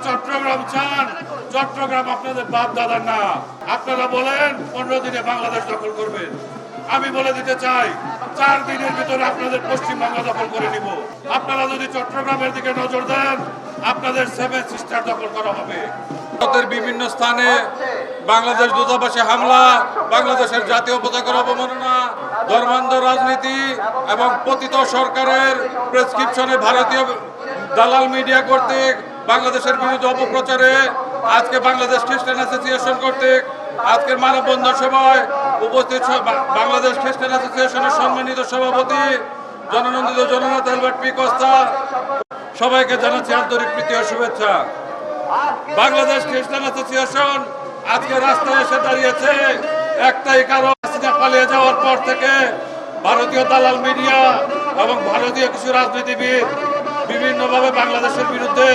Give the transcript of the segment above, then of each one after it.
চট্টগ্রাম চান, চট্টগ্রাম আপনাদের বাপ দাদার না। আপনারা বলেন 15 দিনে বাংলাদেশ দখল করবেন। আমি বলে দিতে চাই 4 দিনের ভিতরে আপনাদের পশ্চিমবঙ্গ দখল করে নিব। আপনারা যদি চট্টগ্রামের দিকে নজর দেন, আপনাদের 7 সিস্টার দখল করা হবে। ভারতের বিভিন্ন স্থানে বাংলাদেশ দূতাবাসে হামলা, বাংলাদেশের জাতীয় পতাকার অবমাননা, ধর্মান্ধ রাজনীতি এবং পতিত সরকারের প্রেসক্রিপশনে ভারতীয় দালাল মিডিয়া কর্তৃক বাংলাদেশের বিরুদ্ধে অপপ্রচারে আজকে বাংলাদেশ খ্রিস্টান অ্যাসোসিয়েশন কর্তৃক আজকের মানববন্ধন সভায় উপস্থিত বাংলাদেশ খ্রিস্টান অ্যাসোসিয়েশনের সম্মানিত সভাপতি জননন্দিত জননাথ অ্যালবার্ট পি কস্তা, সবাইকে জানাচ্ছি আন্তরিক প্রীতি ও শুভেচ্ছা। বাংলাদেশ খ্রিস্টান অ্যাসোসিয়েশন আজকে রাস্তায় এসে দাঁড়িয়েছে একটাই কারণ, পালিয়ে যাওয়ার পর থেকে ভারতীয় দালাল মিডিয়া এবং ভারতীয় কিছু রাজনীতিবিদ বিভিন্নভাবে বাংলাদেশের বিরুদ্ধে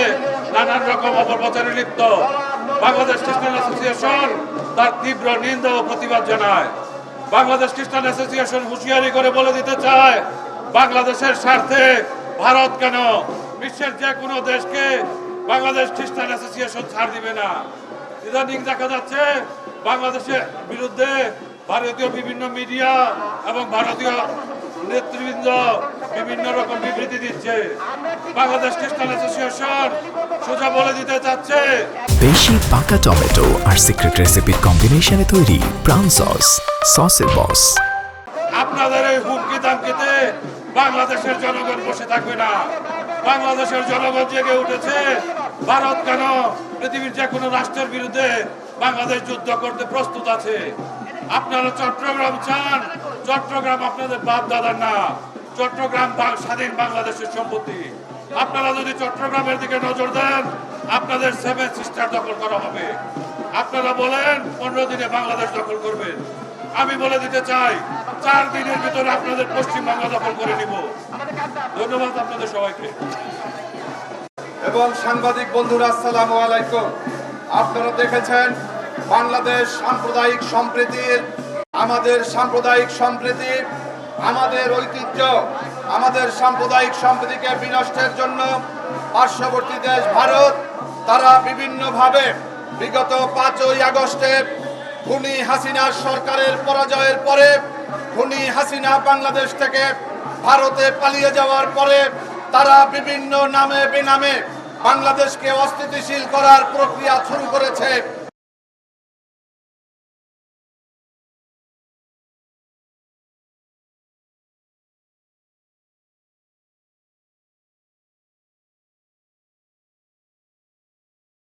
নানান রকম অপপ্রচারে লিপ্ত। বাংলাদেশ খ্রিস্টান অ্যাসোসিয়েশন তার তীব্র নিন্দা ও প্রতিবাদ জানায়। বাংলাদেশ খ্রিস্টান অ্যাসোসিয়েশন হুঁশিয়ারি করে বলে দিতে চায়, বাংলাদেশের স্বার্থে ভারত কেন, বিশ্বের যে কোনো দেশকে বাংলাদেশ খ্রিস্টান অ্যাসোসিয়েশন ছাড় দিবে না। ইদানিং দেখা যাচ্ছে বাংলাদেশের বিরুদ্ধে ভারতীয় বিভিন্ন মিডিয়া এবং ভারতীয় নেতৃবৃন্দ বিভিন্ন রকম বিবৃতি দিচ্ছে। বাংলাদেশ খ্রিস্টান অ্যাসোসিয়েশন সোজা বলে দিতে চাচ্ছে, বেশি পাকা টমেটো আর সিক্রেট রেসিপির কম্বিনেশনে তৈরি প্রাণ সসের বস। আপনাদের এই হুমকি দামকিতে বাংলাদেশের জনগণ বসে থাকবে না। বাংলাদেশের জনগণ জেগে উঠেছে। ভারত কেন, পৃথিবীর যে কোনো রাষ্ট্রের বিরুদ্ধে বাংলাদেশ যুদ্ধ করতে প্রস্তুত আছে। আপনারা চট্টগ্রাম চান, চট্টগ্রাম আপনাদের বাপ দাদার না। চট্টগ্রাম স্বাধীন বাংলাদেশের সম্পত্তি। আপনারা যদি চট্টগ্রামের দিকে নজর দেন, আপনাদের 7 সিস্টার দখল করা হবে। আপনারা বলেন 15 দিনে বাংলাদেশ দখল করবেন। আমি বলে দিতে চাই 4 দিনের ভিতরে আপনাদের পশ্চিমবঙ্গ দখল করে নিব। ধন্যবাদ আপনাদের সবাইকে। এবং সাংবাদিক বন্ধুরা, আসসালামু আলাইকুম। আপনারা দেখেছেন বাংলাদেশ সাম্প্রদায়িক সম্প্রীতির, আমাদের সাম্প্রদায়িক সম্প্রীতি, আমাদের ঐতিহ্য, আমাদের সাম্প্রদায়িক সম্প্রীতিকে বিনষ্টের জন্য পার্শ্ববর্তী দেশ ভারত তারা বিভিন্নভাবে বিগত 5ই আগস্টে খুনি হাসিনার সরকারের পরাজয়ের পরে, খুনি হাসিনা বাংলাদেশ থেকে ভারতে পালিয়ে যাওয়ার পরে তারা বিভিন্ন নামে বেনামে বাংলাদেশকে অস্থিতিশীল করার প্রক্রিয়া শুরু করেছে।